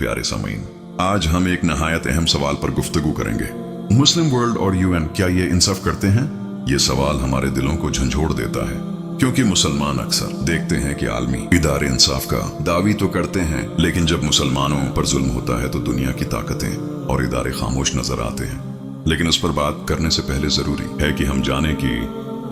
प्यारे सामीन, आज हम एक नहायत अहम सवाल पर गुफ्तगू करेंगे। मुस्लिम वर्ल्ड और यूएन क्या ये इंसाफ करते हैं? ये सवाल हमारे दिलों को झंझोड़ देता है, क्योंकि मुसलमान अक्सर देखते हैं कि आलमी इदारे इंसाफ का दावी तो करते हैं, लेकिन जब मुसलमानों पर जुल्म होता है तो दुनिया की ताकतें और इदारे खामोश नजर आते हैं। लेकिन उस पर बात करने से पहले जरूरी है कि हम जानें कि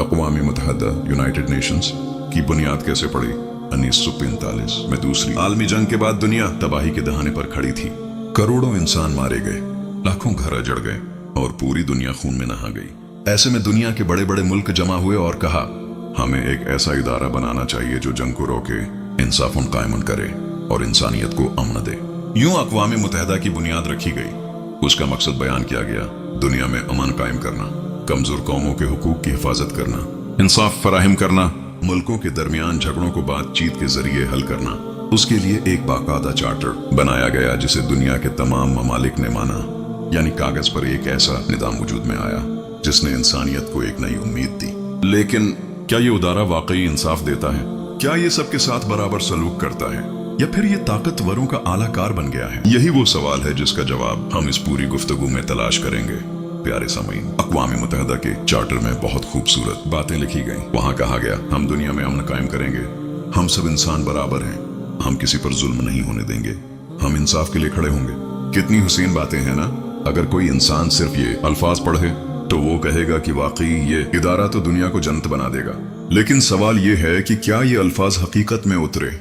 अक़वाम मुत्तहिदा यूनाइटेड नेशंस की बुनियाद कैसे पड़ी। 1945 में दूसरी आलमी जंग के बाद दुनिया तबाही के दहाने पर खड़ी थी। करोड़ों इंसान मारे गए, लाखों घर अजड़ गए और पूरी दुनिया खून में नहा गई। ऐसे में दुनिया के बड़े बड़े मुल्क जमा हुए और कहा, हमें एक ऐसा इदारा बनाना चाहिए जो जंग को रोके, इंसाफ कायम करे और इंसानियत को अमन दे। यूं अक़वाम मुत्तहिदा की बुनियाद रखी गई। उसका मकसद बयान किया गया, दुनिया में अमन कायम करना, कमजोर कौमों के हुकूक की हिफाजत करना, इंसाफ फराहम करना, मुल्कों के दरमियान झगड़ों को बातचीत के जरिए हल करना। उसके लिए एक बाकायदा चार्टर बनाया गया जिसे दुनिया के तमाम ममालिक ने माना। यानी कागज पर एक ऐसा निज़ाम वजूद में आया जिसने इंसानियत को एक नई उम्मीद दी। लेकिन क्या ये इदारा वाकई इंसाफ देता है? क्या ये सबके साथ बराबर सलूक करता है, या फिर ये ताकतवरों का आला कार बन गया है? यही वो सवाल है जिसका जवाब हम इस पूरी गुफ्तगू में तलाश करेंगे। प्यारे सामीन, अक़वाम मुत्तहिदा के चार्टर में बहुत खूबसूरत बातें लिखी गई। वहाँ कहा गया, हम दुनिया में अमन कायम करेंगे, हम सब इंसान बराबर हैं, हम किसी पर जुल्म नहीं होने देंगे, हम इंसाफ के लिए खड़े होंगे। कितनी हुसैन बातें हैं ना। अगर कोई इंसान सिर्फ ये अल्फाज पढ़े तो वो कहेगा कि वाकई ये इदारा तो दुनिया को जन्नत बना देगा। लेकिन सवाल ये है कि क्या ये अल्फाज हकीकत में उतरे?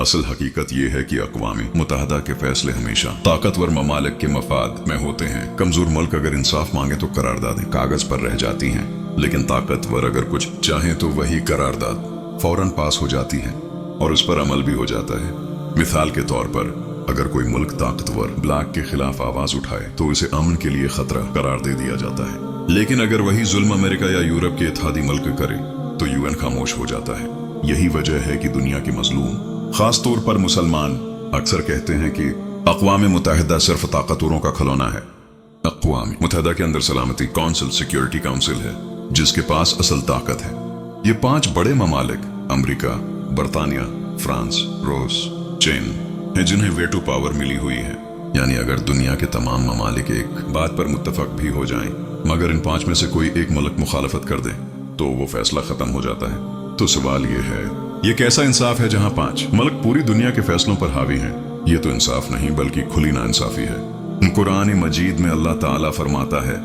असल हकीकत ये है कि अक़वाम मुत्तहिदा के फैसले हमेशा ताकतवर ममालिक के मफाद में होते हैं। कमजोर मुल्क अगर इंसाफ मांगे तो करारदादें कागज पर रह जाती हैं, लेकिन ताकतवर अगर कुछ चाहे तो वही करारदाद फौरन पास हो जाती है और उस पर अमल भी हो जाता है। मिसाल के तौर पर, अगर कोई मुल्क ताकतवर ब्लैक के खिलाफ आवाज उठाए तो उसे अमन के लिए खतरा करार दे दिया जाता है। लेकिन अगर वही जुल्म अमेरिका या यूरोप के इत्तेहादी मुल्क करे तो यूएन खामोश हो जाता है। यही वजह है कि दुनिया के मजलूम, खास तौर पर मुसलमान, अक्सर कहते हैं कि अक़वाम मुत्तहिदा सिर्फ ताकतवरों का खिलौना है। अक़वाम मुत्तहिदा के अंदर सलामती कौंसिल, सिक्योरिटी काउंसिल है जिसके पास असल ताकत है। ये 5 बड़े ममालिक अमरीका, बरतानिया, फ्रांस, रूस, चीन है जिन्हें वेटो पावर मिली हुई है। यानी अगर दुनिया के तमाम ममालिक एक बात पर मुत्तफक भी हो जाएं, मगर इन 5 में से कोई एक मुल्क मुखालफत कर दे तो वो फैसला खत्म हो जाता है। तो सवाल ये है, ये कैसा इंसाफ है जहां 5 मुल्क पूरी दुनिया के फैसलों पर हावी हैं? ये तो इंसाफ नहीं बल्कि खुली नाइंसाफी है। कुरान मजीद में अल्लाह ताला फरमाता है,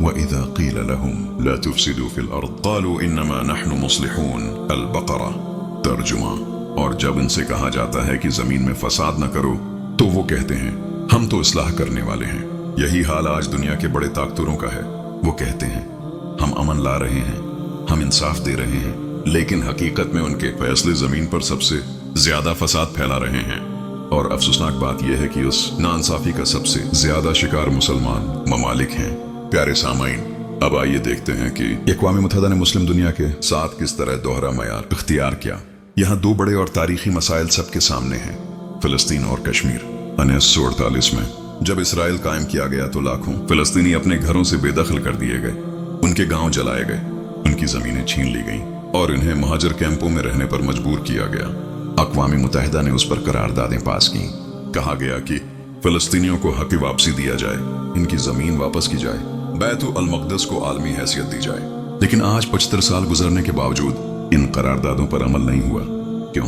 वइज़ा क़ील लहुम ला तुफ़सिदू फ़िल अर्ज़ क़ालू इन्नमा नहनु मुस्लिहून अल-बक़रा। तर्जुमा, और जब इनसे कहा जाता है कि जमीन में फसाद न करो तो वो कहते हैं, हम तो इस्लाह करने वाले हैं। यही हाल आज दुनिया के बड़े ताकतवरों का है। वो कहते हैं, हम अमन ला रहे हैं, हम इंसाफ दे रहे हैं, लेकिन हकीकत में उनके फैसले जमीन पर सबसे ज्यादा फसाद फैला रहे हैं। और अफसोसनाक बात यह है कि उस नाइंसाफी का सबसे ज्यादा शिकार मुसलमान ममालिक हैं। प्यारे सामाइन, अब आइए देखते हैं कि अक़वाम मुत्तहिदा ने मुस्लिम दुनिया के साथ किस तरह दोहरा मयार इख्तियार किया। यहाँ 2 बड़े और तारीखी मसाइल सबके सामने हैं, फिलिस्तीन और कश्मीर। 1948 में जब इसराइल कायम किया गया तो लाखों फिलिस्तीनी अपने घरों से बेदखल कर दिए गए, उनके गांव जलाए गए, उनकी जमीनें छीन ली गईं और इन्हें महाजर कैंपों में रहने पर मजबूर किया गया। अक़वाम मुत्तहिदा ने उस पर करारदादें पास की। कहा गया कि फिलिस्तीनियों को हक़ वापसी दिया जाए, इनकी जमीन वापस की जाए, बैतुल अल-मक़दस को आलमी हैसियत दी जाए। लेकिन आज 75 साल गुजरने के बावजूद इन करारदादों पर अमल नहीं हुआ। क्यों?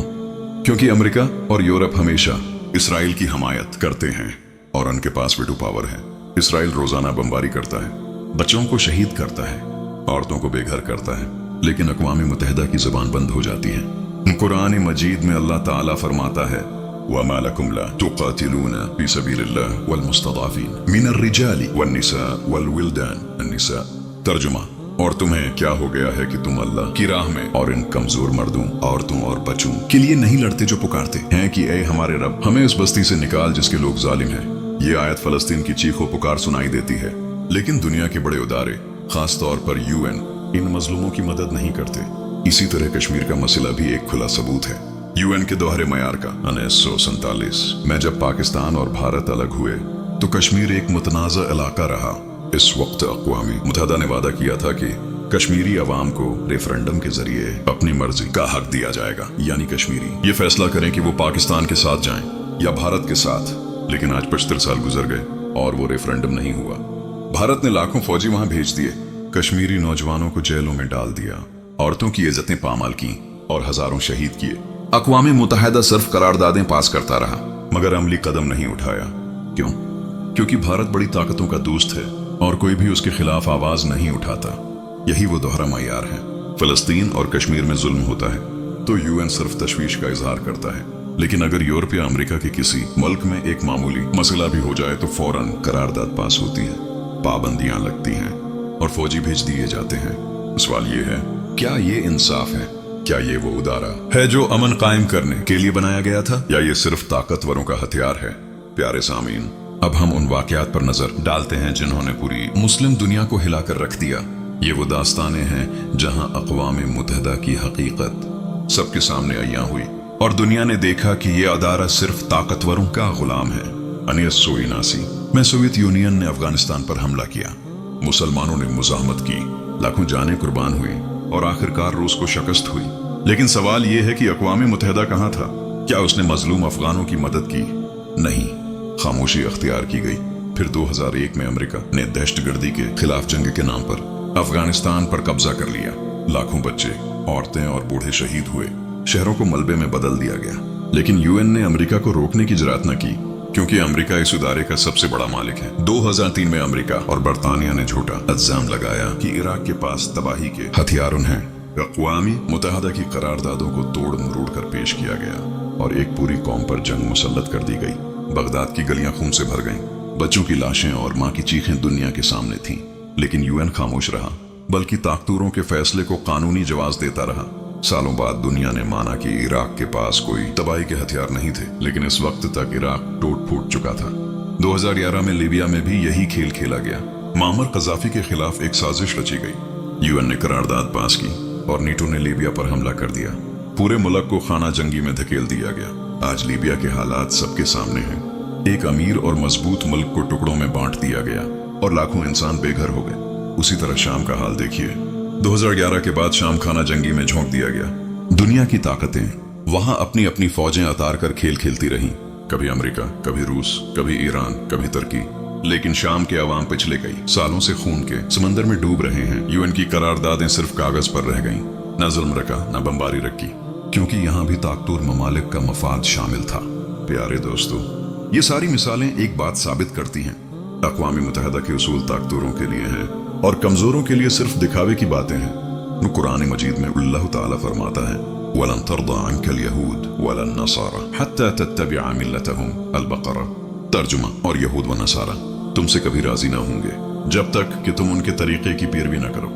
क्योंकि अमेरिका और यूरोप हमेशा इसराइल की हमायत करते हैं और उनके पास वेटो पावर है। इसराइल रोजाना बमबारी करता है, बच्चों को शहीद करता है, औरतों को बेघर करता है, लेकिन अक़वाम मुत्तहिदा की ज़बान बंद हो जाती है। कुरान मजीद में अल्लाह ताला फरमाता है, वमा लकुम ला तुक़ातिलूना फी सबीलिल्लाह वल मुस्तज़अफ़ीन मिनर रिजाली वन निसा वल विल्दान अन्निसा। तर्जुमा, और तुम्हें क्या हो गया है कि तुम अल्लाह की राह में और इन कमजोर मर्दों, औरतों और बच्चों के लिए नहीं लड़ते जो पुकारते हैं कि ए हमारे रब, हमें उस बस्ती से निकाल जिसके लोग जालिम हैं। ये आयत फलस्तीन की चीखों पुकार सुनाई देती है, लेकिन दुनिया के बड़े इदारे, खास तौर पर यूएन, इन मजलूमों की मदद नहीं करते। इसी तरह कश्मीर का मसला भी एक खुला सबूत है यूएन के दोहरे मयार का। 1947 में जब पाकिस्तान और भारत अलग हुए तो कश्मीर एक मुतनाज़ा इलाका रहा। इस वक्त अक़वाम मुत्तहिदा ने वादा किया था कि कश्मीरी अवाम को रेफरेंडम के जरिए अपनी मर्जी का हक दिया जाएगा। यानी कश्मीरी ये फैसला करें कि वो पाकिस्तान के साथ जाएं या भारत के साथ। लेकिन आज 75 साल गुजर गए और वो रेफरेंडम नहीं हुआ। भारत ने लाखों फौजी वहां भेज दिए, कश्मीरी नौजवानों को जेलों में डाल दिया, औरतों की इज्जतें पामाल की और हजारों शहीद किए। अक़वाम मुत्तहिदा सिर्फ करारदादें पास करता रहा मगर अमली कदम नहीं उठाया। क्यों? क्योंकि भारत बड़ी ताकतों का दोस्त है और कोई भी उसके खिलाफ आवाज नहीं उठाता। यही वो दोहरा मयार है। फलस्तीन और कश्मीर में जुल्म होता है तो यूएन सिर्फ तशवीश का इजहार करता है, लेकिन अगर यूरोप या अमेरिका के किसी मुल्क में एक मामूली मसला भी हो जाए तो फौरन करारदाद पास होती है, पाबंदियां लगती हैं और फौजी भेज दिए जाते हैं। सवाल ये है, क्या ये इंसाफ है? क्या ये वो उदारा है जो अमन कायम करने के लिए बनाया गया था, या ये सिर्फ ताकतवरों का हथियार है? प्यारे सामीन, अब हम उन वाकयात पर नजर डालते हैं जिन्होंने पूरी मुस्लिम दुनिया को हिलाकर रख दिया। ये वो दास्तानें हैं जहां अक़वाम मुत्तहिदा की हकीकत सबके सामने अय्यां हुई और दुनिया ने देखा कि ये अदारा सिर्फ ताकतवरों का गुलाम है। 1979 में सोवियत यूनियन ने अफगानिस्तान पर हमला किया, मुसलमानों ने मुजाहमत की, लाखों जानें कुर्बान हुई और आखिरकार रूस को शिकस्त हुई। लेकिन सवाल यह है कि अक़वाम मुत्तहिदा कहाँ था? क्या उसने मजलूम अफगानों की मदद की? नहीं, खामोशी अख्तियार की गई। फिर 2001 में अमेरिका ने दहशतगर्दी के खिलाफ जंग के नाम पर अफगानिस्तान पर कब्जा कर लिया। लाखों बच्चे, औरतें और बूढ़े शहीद हुए, शहरों को मलबे में बदल दिया गया। लेकिन यूएन ने अमेरिका को रोकने की जुर्रत न की, क्योंकि अमेरिका इस इदारे का सबसे बड़ा मालिक है। 2003 में अमेरिका और बरतानिया ने झूठा इल्जाम लगाया कि इराक के पास तबाही के हथियार हैं। अक़वाम मुत्तहिदा की करारदादों को तोड़ मरोड़ कर पेश किया गया और एक पूरी कौम पर जंग मुसल्लत कर दी गई। बगदाद की गलियां खून से भर गईं, बच्चों की लाशें और मां की चीखें दुनिया के सामने थीं। लेकिन यूएन खामोश रहा, बल्कि ताकतवरों के फैसले को कानूनी जवाब देता रहा। सालों बाद दुनिया ने माना कि इराक के पास कोई तबाही के हथियार नहीं थे, लेकिन इस वक्त तक इराक टूट फूट चुका था। 2011 में लीबिया में भी यही खेल खेला गया। मामर कज़ाफी के खिलाफ एक साजिश रची गई। यूएन ने करारदाद पास की और नीटो ने लीबिया पर हमला कर दिया। पूरे मुल्क को खाना जंगी में धकेल दिया गया। आज लीबिया के हालात सबके सामने हैं। एक अमीर और मजबूत मुल्क को टुकड़ों में बांट दिया गया और लाखों इंसान बेघर हो गए। उसी तरह शाम का हाल देखिए। 2011 के बाद शाम खाना जंगी में झोंक दिया गया। दुनिया की ताकतें वहां अपनी अपनी फौजें उतार कर खेल खेलती रहीं, कभी अमेरिका, कभी रूस, कभी ईरान, कभी तुर्की। लेकिन शाम के अवाम पिछले कई सालों से खून के समंदर में डूब रहे हैं। यूएन की करारदादें सिर्फ कागज पर रह गईं, न जुल्म रखा, न बमबारी रखी, क्योंकि यहाँ भी ताकतवर ममालिक का मफाद शामिल था। प्यारे दोस्तों, ये सारी मिसालें एक बात साबित करती हैं, अक़वाम मुत्तहिदा के उसूल ताकतवरों के लिए हैं और कमजोरों के लिए सिर्फ दिखावे की बातें हैं। कुरान मजीद में अल्लाह ताला फरमाता है, वलन तर्दा अन्कल यहूद वलन नसारा हत्ता तत्तबिअ मिल्लतहुम अल-बक़रा। तर्जुमा, और यहूद व नसारा तुमसे कभी राजी ना होंगे जब तक कि तुम उनके तरीके की पैरवी न करो।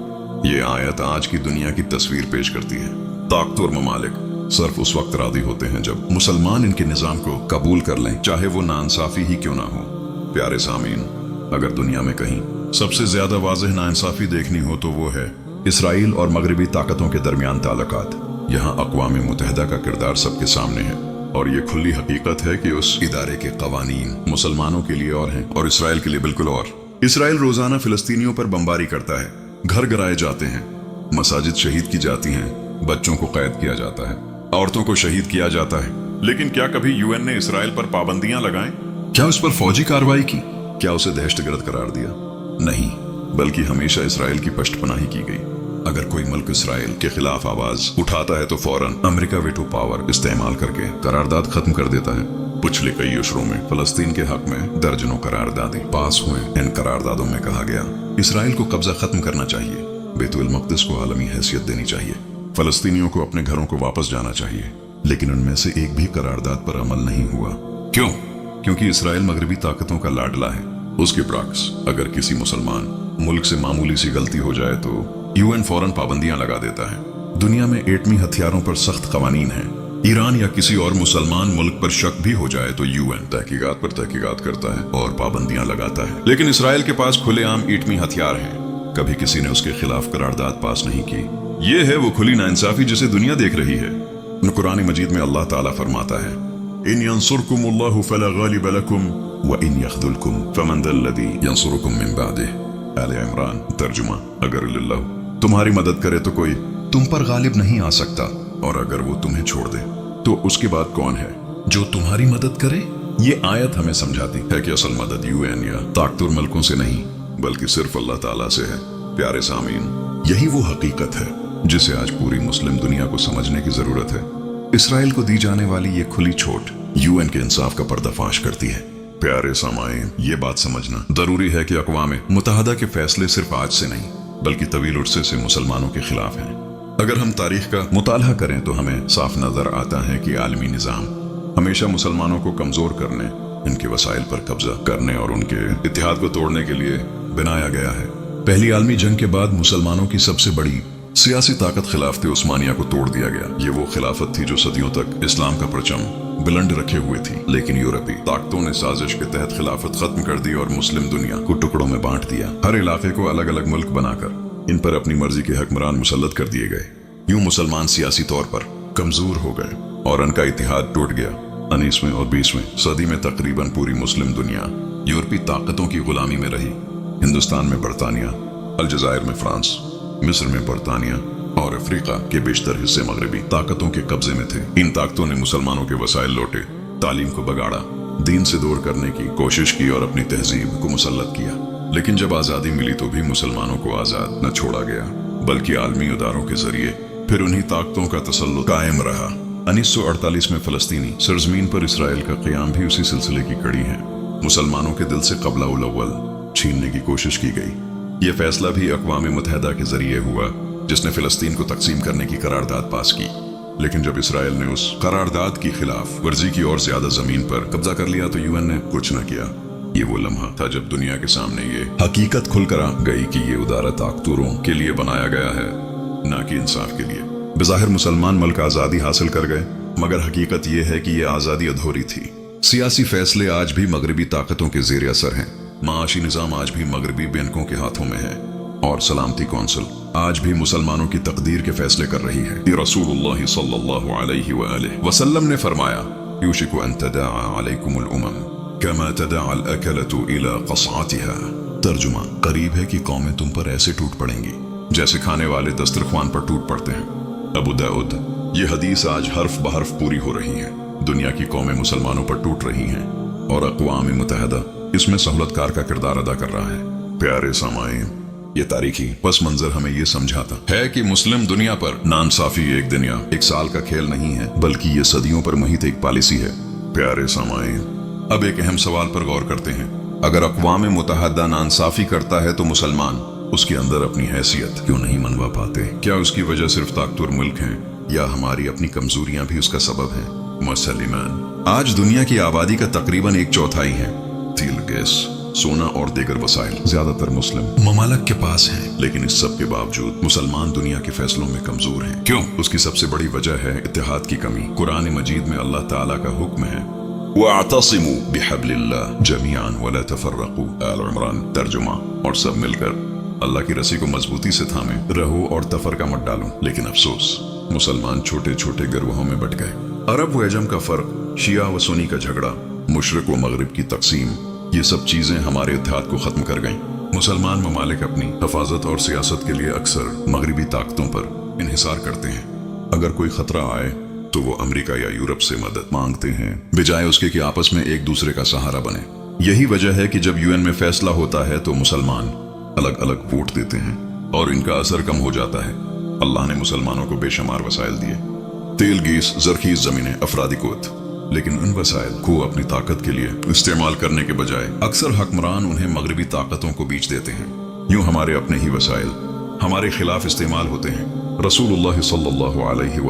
ये आयत आज की दुनिया की तस्वीर पेश करती है। ताकतवर ममालिक सिर्फ उस वक्त राजी होते हैं जब मुसलमान इनके निजाम को कबूल कर लें, चाहे वो नाइंसाफी ही क्यों ना हो। प्यारे सामीन, अगर दुनिया में कहीं सबसे ज्यादा वाज़ेह नाइंसाफी देखनी हो तो वो है इसराइल और मगरबी ताकतों के दरमियान ताल्लुकात। यहाँ अक़वाम मुत्तहिदा का किरदार सबके सामने है और ये खुली हकीकत है कि उस इदारे के कवानीन मुसलमानों के लिए और हैं और इसराइल के लिए बिल्कुल और। इसराइल रोजाना फिलिस्तीनियों पर बमबारी करता है, घर गिराए जाते हैं, मसाजिद शहीद की जाती हैं, बच्चों को कैद किया जाता है, औरतों को शहीद किया जाता है। लेकिन क्या कभी यूएन ने इसराइल पर पाबंदियां लगाएं? क्या उस पर फौजी कार्रवाई की? क्या उसे दहशतगर्द करार दिया? नहीं, बल्कि हमेशा इसराइल की पश्तपनाही की गई। अगर कोई मुल्क इसराइल के खिलाफ आवाज उठाता है तो फौरन अमेरिका वेटो पावर इस्तेमाल करके करारदाद खत्म कर देता है। पिछले कई अशरों में फलस्तीन के हक में दर्जनों करारदादें पास हुए। इन करारदादों में कहा गया इसराइल को कब्जा खत्म करना चाहिए, बैतुल मक़दिस को आलमी हैसियत देनी चाहिए, फलस्तीनियों को अपने घरों को वापस जाना चाहिए। लेकिन उनमें से एक भी करारदाद पर अमल नहीं हुआ। क्यों? क्योंकि इसराइल मगरबी ताकतों का लाडला है। उसके बरअक्स अगर किसी मुसलमान मुल्क से मामूली सी गलती हो जाए तो यूएन फौरन पाबंदियां लगा देता है। दुनिया में एटमी हथियारों पर सख्त कवानीन हैं। ईरान या किसी और मुसलमान मुल्क पर शक भी हो जाए तो यूएन तहकीकात पर तहकीकात करता है और पाबंदियां लगाता है। लेकिन इसराइल के पास खुलेआम एटमी हथियार हैं। कभी किसी ने उसके खिलाफ करारदाद पास नहीं की। ये है वो खुली नाइंसाफी जिसे दुनिया देख रही है। कुरान मजीद में अल्लाह ताला फरमाता है, इन यंसुरकुमुल्लाहु फला गालिब लकुम व इन यख्दुलकुम फमन दल्लज़ी यंसुरुकुम मिन बादिह। आले इमरान। तर्जुमा, अगर अल्लाह तुम्हारी मदद करे तो कोई तुम पर गालिब नहीं आ सकता, और अगर वो तुम्हें छोड़ दे तो उसके बाद कौन है जो तुम्हारी मदद करे? ये आयत हमें समझाती है कि असल मदद यूएन या ताकतवर मुल्कों से नहीं बल्कि सिर्फ अल्लाह ताला से है। प्यारे सामीन, यही वो हकीकत है जिसे आज पूरी मुस्लिम दुनिया को समझने की जरूरत है। इसराइल को दी जाने वाली ये खुली छूट यूएन के इंसाफ का पर्दाफाश करती है। प्यारे सामाईन, ये बात समझना जरूरी है कि अक़वाम मुत्तहिदा के फैसले सिर्फ आज से नहीं बल्कि तवील उर्से से मुसलमानों के खिलाफ हैं। अगर हम तारीख का मुतालहा करें तो हमें साफ नजर आता है कि आलमी निज़ाम हमेशा मुसलमानों को कमजोर करने, इनके वसाइल पर कब्जा करने और उनके इत्तेहाद को तोड़ने के लिए बनाया गया है। पहली आलमी जंग के बाद मुसलमानों की सबसे बड़ी सियासी ताकत खिलाफत उस्मानिया को तोड़ दिया गया। ये वो खिलाफत थी जो सदियों तक इस्लाम का परचम बुलंद रखे हुए थी, लेकिन यूरोपी ताकतों ने साजिश के तहत खिलाफत खत्म कर दी और मुस्लिम दुनिया को टुकड़ों में बांट दिया। हर इलाके को अलग अलग मुल्क बनाकर इन पर अपनी मर्जी के हुक्मरान मुसल्लत कर दिए गए। यूं मुसलमान सियासी तौर पर कमजोर हो गए और उनका इत्तेहाद टूट गया। 19वीं और 20वीं सदी में तकरीबन पूरी मुस्लिम दुनिया यूरोपी ताकतों की गुलामी में रही। हिंदुस्तान में बरतानिया, अलजायर में फ्रांस, मिस्र में बरतानिया और अफ्रीका के बेशतर हिस्से मगरबी ताकतों के कब्जे में थे। इन ताकतों ने मुसलमानों के वसाइल लौटे, तालीम को बगाड़ा, दीन से दूर करने की कोशिश की और अपनी तहजीब को मुसल्लत किया। लेकिन जब आज़ादी मिली तो भी मुसलमानों को आज़ाद न छोड़ा गया बल्कि आलमी इदारों के जरिए फिर उन्हीं ताकतों का तसल्लुत कायम रहा। 1948 में फलस्तीनी सरजमीन पर इसराइल का क़याम भी उसी सिलसिले की कड़ी है। मुसलमानों के दिल से क़ब्ला उल अव्वल छीनने की कोशिश की गई। यह फैसला भी अक़वाम मुत्तहिदा के जरिए हुआ जिसने फिलिस्तीन को तकसीम करने की करारदाद पास की। लेकिन जब इसराइल ने उस करारदाद की खिलाफ वर्जी की और ज्यादा जमीन पर कब्जा कर लिया तो यूएन ने कुछ न किया। ये वो लम्हा था जब दुनिया के सामने ये हकीकत खुलकर आ गई कि ये उदारा ताकतवरों के लिए बनाया गया है, न कि इंसाफ के लिए। बज़ाहिर मुसलमान मुल्क आज़ादी हासिल कर गए, मगर हकीकत ये है कि ये आज़ादी अधूरी थी। सियासी फैसले आज भी मगरबी ताकतों के ज़ेर असर हैं। माशी निज़ाम आज भी मगरबी बैंकों के हाथों में है और सलामती कौंसिल आज भी मुसलमानों की तकदीर के फैसले कर रही है। रसूलुल्लाह सल्लल्लाहु अलैहि वसल्लम ने फरमाया, युशिकु अन तदाअ अलैकुमुल उमम कमा तदाअ अल अकलतु इला क़स्अतिहा। तर्जुमा, करीब है कि कौमें तुम पर ऐसे टूट पड़ेंगी जैसे खाने वाले दस्तरख्वान पर टूट पड़ते हैं। अबू दाऊद। ये हदीस आज हर्फ बहर्फ पूरी हो रही है। दुनिया की कौमें मुसलमानों पर टूट रही हैं और अक़वाम मुत्तहिदा इसमें सहूलतकार का किरदार अदा कर रहा है। प्यारे सामाईन, ये तारीखी पस मंजर हमें ये समझाता है कि मुस्लिम दुनिया पर नाइंसाफी एक दिन या एक साल का खेल नहीं है बल्कि ये सदियों पर महित एक पॉलिसी है। प्यारे सामाईन, अब एक अहम सवाल पर गौर करते हैं। अगर अक़वाम मुत्तहिदा नाइंसाफी करता है तो मुसलमान उसके अंदर अपनी हैसियत क्यों नहीं मनवा पाते? क्या उसकी वजह सिर्फ ताकतवर मुल्क हैं या हमारी अपनी कमजोरियां भी उसका सबब हैं? मुसलमान, आज दुनिया की आबादी का तकरीबन 1/4 है। तेल, गैस, सोना और दीगर वसाइल ज्यादातर मुस्लिम ममालिक के पास हैं, लेकिन इस सब के बावजूद मुसलमान दुनिया के फैसलों में कमजोर हैं। क्यों? उसकी सबसे बड़ी वजह है इत्तेहाद की कमी। कुरान मजीद में अल्लाह ताला का हुक्म है, वअतसिमू बिहब्लिल्लाह जमीअन वला तफर्रकू। आल इमरान। तर्जुमा, और सब मिलकर अल्लाह की रस्सी को मजबूती से थामे रहो और तफरका मत डालो। लेकिन अफसोस, मुसलमान छोटे छोटे गिरोहों में बट गए। अरब व अजम का फर्क, शिया व सुन्नी का झगड़ा, मुशरिक व मगरिब की तकसीम, ये सब चीजें हमारे इत्तेहाद को खत्म कर गईं। मुसलमान ममालिक अपनी हिफाजत और सियासत के लिए अक्सर मगरिबी ताकतों पर इन्हिसार करते हैं। अगर कोई खतरा आए तो वो अमेरिका या यूरोप से मदद मांगते हैं बजाय उसके कि आपस में एक दूसरे का सहारा बने। यही वजह है कि जब यूएन में फैसला होता है तो मुसलमान अलग अलग वोट देते हैं और इनका असर कम हो जाता है। अल्लाह ने मुसलमानों को बेशुमार वसाइल दिए, तेल, गैस, जरखीज जमीनें, अफरादी कुव्वत, लेकिन उन वसाइल को अपनी ताकत के लिए इस्तेमाल करने के बजाय अक्सर हुक्मरान उन्हें मगरबी ताकतों को बेच देते हैं। यूं हमारे अपने ही वसाइल हमारे खिलाफ इस्तेमाल होते हैं। रसूलुल्लाह सल्लल्लाहु अलैहि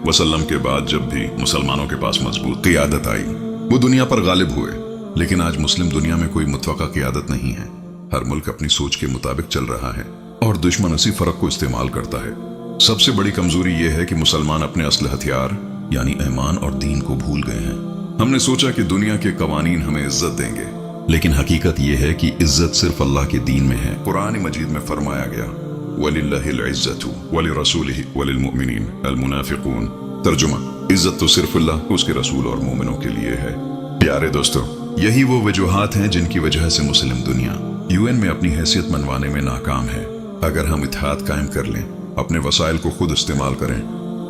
वसल्लम के बाद जब भी मुसलमानों के पास मजबूत क़ियादत आई, वो दुनिया पर गालिब हुए। लेकिन आज मुस्लिम दुनिया में कोई मुतवक्का क़ियादत नहीं है। हर मुल्क अपनी सोच के मुताबिक चल रहा है और दुश्मन उसी फर्क को इस्तेमाल करता है। सबसे बड़ी कमजोरी ये है कि मुसलमान अपने असली हथियार यानी ईमान और दीन को भूल गए हैं। हमने सोचा कि दुनिया के कवानीन हमें इज्जत देंगे, लेकिन हकीकत यह है कि इज्जत सिर्फ अल्लाह के दीन में है। कुरान मजीद में फरमाया गया, वलिल्लाहिल इज्जतु वलिरसूलिहि वलिलमुमिनीन अल मुनाफिकून। तर्जुमा, इज्जत तो सिर्फ अल्लाह, उसके रसूल और मोमिनों के लिए है। प्यारे दोस्तों, यही वो वजूहात हैं जिनकी वजह से मुस्लिम दुनिया यूएन में अपनी हैसियत मनवाने में नाकाम है। अगर हम इत्तेहाद कायम कर लें, अपने वसाइल को खुद इस्तेमाल करें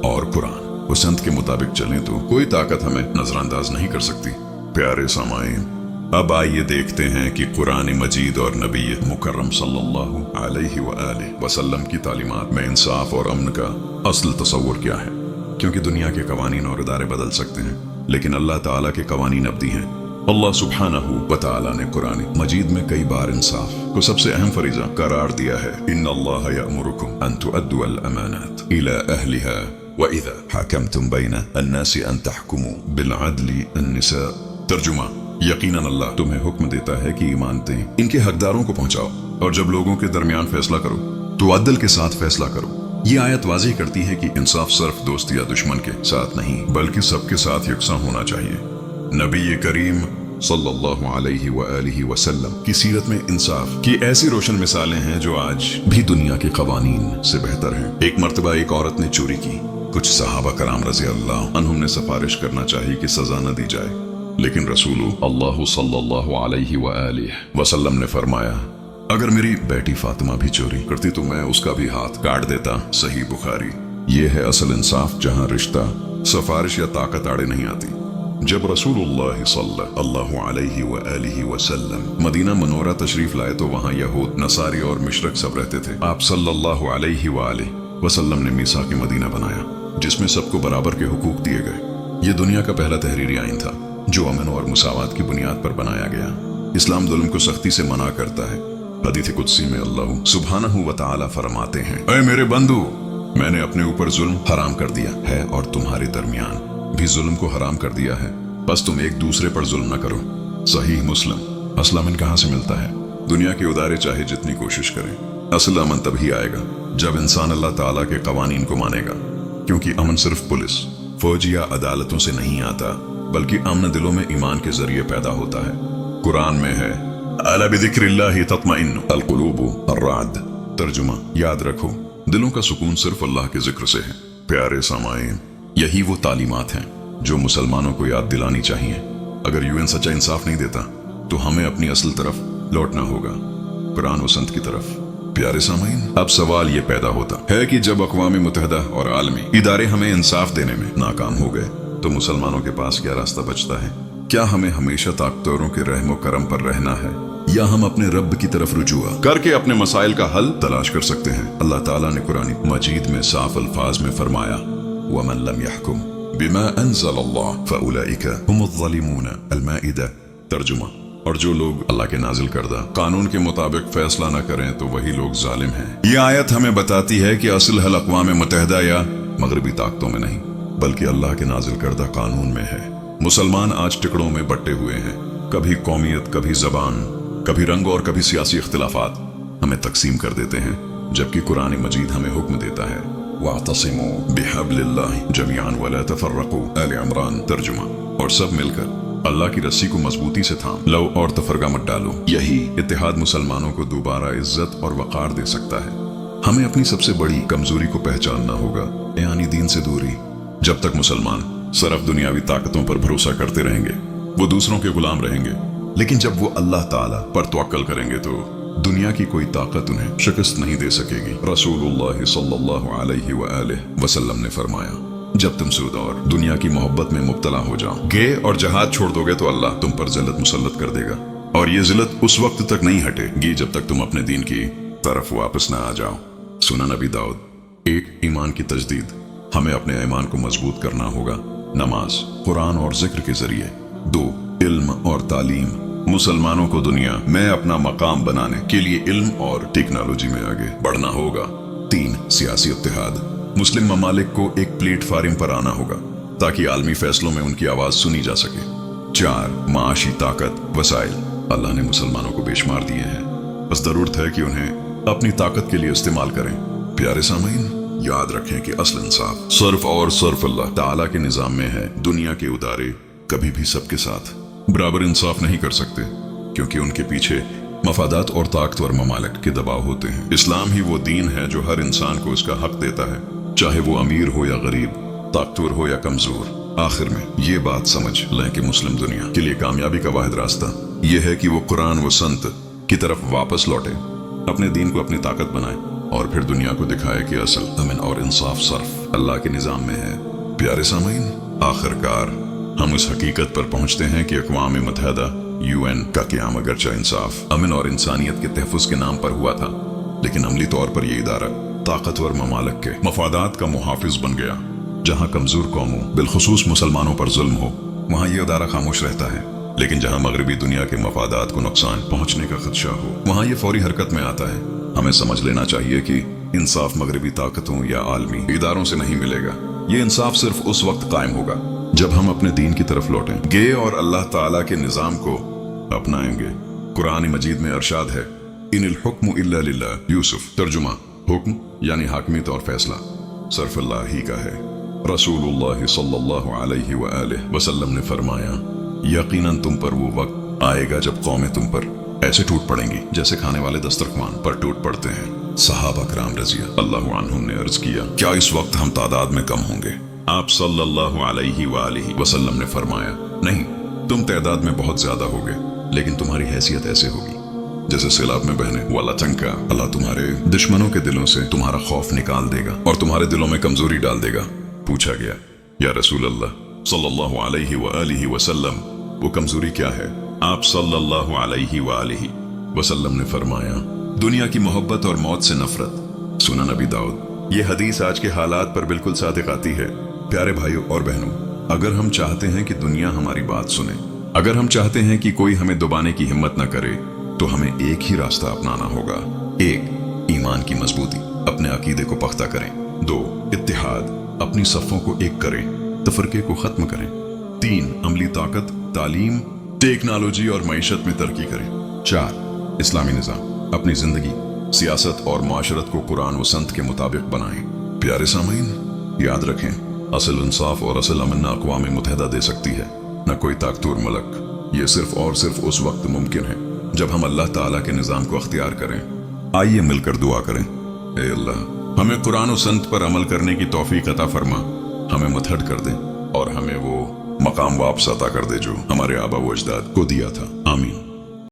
और कुरान व संत के मुताबिक चलें तो कोई ताकत हमें नजरअंदाज नहीं कर सकती। प्यारे सामाईन, अब आइए देखते हैं कि कुरान मजीद और नबी मुकर्रम सल्लल्लाहु अलैहि वसल्लम की तालीमात में इंसाफ और अमन का असल तस्वुर क्या है। क्योंकि दुनिया के कवानीन और इदारे बदल सकते हैं, लेकिन अल्लाह ताला के कवानीन अब्दी हैं। अल्लाह सुब्हानहू व तआला ने कुरान मजीद में कई बार इंसाफ को सबसे अहम फरीजा करार दिया है। इन्नल्लाह यअमुरुकुम अन तुअद्दुल अमानात इला अहलिहा व इज़ा हकमतुम बैना अन्नासी अन तहकुमू बिल अदली अन्निसा। तर्जुमा, यकीनन अल्लाह तुम्हें हुक्म देता है कि ईमानतें इनके हकदारों को पहुंचाओ, और जब लोगों के दरमियान फैसला करो तो अदल के साथ फैसला करो। ये आयत वाज़ेह करती है कि इंसाफ सिर्फ दोस्त या दुश्मन के साथ नहीं, बल्कि सबके साथ यकसा होना चाहिए। नबी करीम सल्लल्लाहु अलैहि वसल्लम की सीरत में इंसाफ की ऐसी रोशन मिसालें हैं जो आज भी दुनिया के कवानीन से बेहतर हैं। एक मर्तबा एक औरत ने चोरी की। कुछ सहाबा कराम रज़ी अल्लाह अन्हुम ने सिफारिश करना चाहिए कि सजा न दी जाए, लेकिन रसूल अल्लाह सल्लल्लाहु अलैहि वसल्लम ने फरमाया, अगर मेरी बेटी फातिमा भी चोरी करती तो मैं उसका भी हाथ काट देता। सही बुखारी। ये है असल इंसाफ, जहां रिश्ता सिफारिश या ताकत आड़े नहीं आती। जब रसूलुल्लाह सल्लल्लाहु अलैहि वसल्लम मदीना मनोरा तशरीफ लाए तो वहां यहूद, नसारी और मुशरिक सब रहते थे। आप सल्लल्लाहु अलैहि वसल्लम ने मीसाक मदीना बनाया, जिसमें सबको बराबर के हुकूक दिए गए। ये दुनिया का पहला तहरीरी आइन था जो अमन और मुसावात की बुनियाद पर बनाया गया। इस्लाम जुल्म को सख्ती से मना करता है। हदीस कुदसी में अल्लाह सुब्हानहू व तआला फरमाते हैं, ऐ मेरे बंदू, मैंने अपने ऊपर जुल्म हराम कर दिया है और तुम्हारे दरमियान भी जुल्म को हराम कर दिया है, बस तुम एक दूसरे पर जुल्म न करो। सही मुस्लिम। असल अमन कहाँ से मिलता है? दुनिया के उदारे चाहे जितनी कोशिश करें, असल अमन तभी आएगा जब इंसान अल्लाह ताला के कवानीन को मानेगा। क्योंकि अमन सिर्फ पुलिस, फौज या अदालतों से नहीं आता, बल्कि अमन दिलों में ईमान के जरिए पैदा होता है। कुरान में है, अला बिज़िक्रिल्लाहि तत्मइन्नुल क़ुलूबु अर्राद। तर्जुमा, याद रखो, दिलों का सुकून सिर्फ अल्लाह के जिक्र से है। प्यारे सामाईन, यही वो तालीमात हैं जो मुसलमानों को याद दिलानी चाहिए। अगर यूएन सच्चा इंसाफ नहीं देता तो हमें अपनी असल तरफ लौटना होगा, कुरान व संत की तरफ। प्यारे सामाईन, अब सवाल ये पैदा होता है कि जब अक़वाम मुत्तहिदा और आलमी इदारे हमें इंसाफ देने में नाकाम हो गए तो मुसलमानों के पास क्या रास्ता बचता है? क्या हमें हमेशा ताकतवरों के रहमो करम पर रहना है, या हम अपने रब की तरफ रुजुआ करके अपने मसाइल का हल तलाश कर सकते हैं? अल्लाह ताला ने कुरान मजीद में साफ अल्फाज में फरमाया, वमन लम यहकुम बिमा अंज़लल्लाह फउलाइका हुमुज़ ज़ालिमून। अल-माइदा। तर्जुमा, और जो लोग अल्लाह के नाजिल करदा कानून के मुताबिक फैसला न करें तो वही लोग जालिम हैं। ये आयत हमें बताती है कि असल हल अक़वाम मुत्तहिदा या मगरबी ताकतों में नहीं, बल्कि अल्लाह के नाजिल करदा कानून में है। मुसलमान आज टुकड़ों में बंटे हुए हैं, कभी कौमियत, कभी जबान, कभी रंग और कभी सियासी इख्तिलाफात हमें तकसीम कर देते हैं, जबकि कुरान मजीद हमें हुक्म देता है, वातसिमू बिहब्लिल्लाहि जमीअन वला तफर्रकू। आले इमरान। तर्जुमा, और सब मिलकर अल्लाह की रस्सी को मजबूती से थाम लो और तफरका मत डालो। यही इत्तेहाद मुसलमानों को दोबारा इज्जत और वकार दे सकता है। हमें अपनी सबसे बड़ी कमजोरी को पहचानना होगा, यानी दीन से दूरी। जब तक मुसलमान सिर्फ दुनियावी ताकतों पर भरोसा करते रहेंगे, वो दूसरों के गुलाम रहेंगे। लेकिन जब वो अल्लाह ताला पर तवक्कल करेंगे तो दुनिया की कोई ताकत उन्हें शिकस्त नहीं दे सकेगी। रसूलुल्लाह सल्लल्लाहु अलैहि वसल्लम ने फरमाया, जब तुम सूद और दुनिया की मोहब्बत में मुब्तला हो जाओगे और जहाद छोड़ दोगे तो अल्लाह तुम पर जिल्लत मुसल्लत कर देगा, और ये जिल्लत उस वक्त तक नहीं हटेगी जब तक तुम अपने दीन की तरफ वापस न आ जाओ। सुना नबी दाऊद। एक, ईमान की तजदीद। हमें अपने ईमान को मजबूत करना होगा नमाज, कुरान और जिक्र के जरिए। 2, इल्म और तालीम। मुसलमानों को दुनिया में अपना मकाम बनाने के लिए इल्म और टेक्नोलॉजी में आगे बढ़ना होगा। 3, सियासी इत्तेहाद। मुस्लिम ममालिक को एक प्लेटफार्म पर आना होगा ताकि आलमी फैसलों में उनकी आवाज सुनी जा सके। 4, माशी ताकत, वसाइल। अल्लाह ने मुसलमानों को बेशुमार दिए हैं, बस जरूरत है कि उन्हें अपनी ताकत के लिए इस्तेमाल करें। प्यारे सामीन, याद रखें कि असल इंसाफ सिर्फ और सिर्फ अल्लाह ताला के निजाम में है। दुनिया के उदारे कभी भी सबके साथ बराबर इंसाफ नहीं कर सकते, क्योंकि उनके पीछे मफादात और ताकतवर ममालिक के दबाव होते हैं। इस्लाम ही वो दीन है जो हर इंसान को इसका हक देता है, चाहे वो अमीर हो या गरीब, ताकतवर हो या कमजोर। आखिर में ये बात समझ लें कि मुस्लिम दुनिया के लिए कामयाबी का वाहिद रास्ता यह है कि वो कुरान व संत की तरफ वापस लौटे, अपने दीन को अपनी ताकत बनाए और फिर दुनिया को दिखाए कि असल अमन और इंसाफ सिर्फ अल्लाह के निजाम में है। प्यारे सामीन, आखिरकार हम इस हकीकत पर पहुंचते हैं कि अक़वाम मुत्तहिदा UN का क़याम अगरचे इंसाफ, अमन और इंसानियत के तहफ़्फ़ुज़ के नाम पर हुआ था, लेकिन अमली तौर पर यह इदारा ताकतवर ममालिक के मफादात का मुहाफिज बन गया। जहाँ कमज़ोर कौमों बिलखुसूस मुसलमानों पर जुल्म हो, वहाँ यह इदारा खामोश रहता है, लेकिन जहाँ मगरबी दुनिया के मफादात को नुकसान पहुँचने का खदशा हो, वहाँ यह फौरी हरकत में आता है। हमें समझ लेना चाहिए कि इंसाफ मगरबी ताकतों या आलमी इदारों से नहीं मिलेगा। ये इंसाफ सिर्फ उस वक्त कायम होगा जब हम अपने दीन की तरफ लौटेंगे और अल्लाह ताला के निज़ाम को अपनाएंगे। कुरान मजीद में अरशाद है, इनिल हुक्मु इल्ला लिल्लाह। यूसुफ। तर्जुमा, हुक्म यानी हाकिमियत और फैसला सिर्फ अल्लाह ही का है। रसूलुल्लाह सल्लल्लाहु अलैहि वआलिहि वसल्लम ने फरमाया, यकीनन तुम पर वो वक्त आएगा जब कौमें तुम पर ऐसे टूट पड़ेंगी जैसे खाने वाले दस्तरख्वान पर टूट पड़ते हैं। सहाबा कराम रज़ी अल्लाहु अन्हुम ने अर्ज किया, क्या इस वक्त हम तादाद में कम होंगे? आप सल्लल्लाहु अलैहि वालिहि वसल्लम ने फरमाया, नहीं, तुम तादाद में बहुत ज्यादा होगे, लेकिन तुम्हारी हैसियत ऐसे होगी जैसे सैलाब में बहने वाला टंका। अल्लाह तुम्हारे दुश्मनों के दिलों से तुम्हारा खौफ निकाल देगा और तुम्हारे दिलों में कमजोरी डाल देगा। पूछा गया, या रसूल अल्लाह सल्लल्लाहु अलैहि वालिहि वसल्लम, वो कमजोरी क्या है? आप सल्लल्लाहु अलैहि वालिहि वसल्लम ने फरमाया, दुनिया की मोहब्बत और मौत से नफरत। सुना नबी दाऊद। ये हदीस आज के हालात पर बिल्कुल सादिक आती है। प्यारे भाइयों और बहनों, अगर हम चाहते हैं कि दुनिया हमारी बात सुने, अगर हम चाहते हैं कि कोई हमें दबाने की हिम्मत न करे, तो हमें एक ही रास्ता अपनाना होगा। 1. ईमान की मजबूती, अपने अकीदे को पख्ता करें। 2. इत्तिहाद, अपनी सफ़ों को एक करें, तफरके को खत्म करें। 3. अमली ताकत, तालीम, टेक्नोलॉजी और मईशत में तरक्की करें। 4. इस्लामी निज़ाम, अपनी जिंदगी, सियासत और माशरत को कुरान व संत के मुताबिक बनाएं। प्यारे सामीन, याद रखें, असल इंसाफ और असल अमन न अक़वाम मुत्तहिदा दे सकती है, न कोई ताकतवर मुल्क। ये सिर्फ और सिर्फ उस वक्त मुमकिन है जब हम अल्लाह ताला के निज़ाम को अख्तियार करें। आइए मिलकर दुआ करें, ए अल्लाह, हमें कुरान और संत पर अमल करने की तौफीक अता फरमा, हमें मुत्तहद कर दे और हमें वो मकाम वापस अता कर दे जो हमारे आबा व अजदाद को दिया था। आमीन।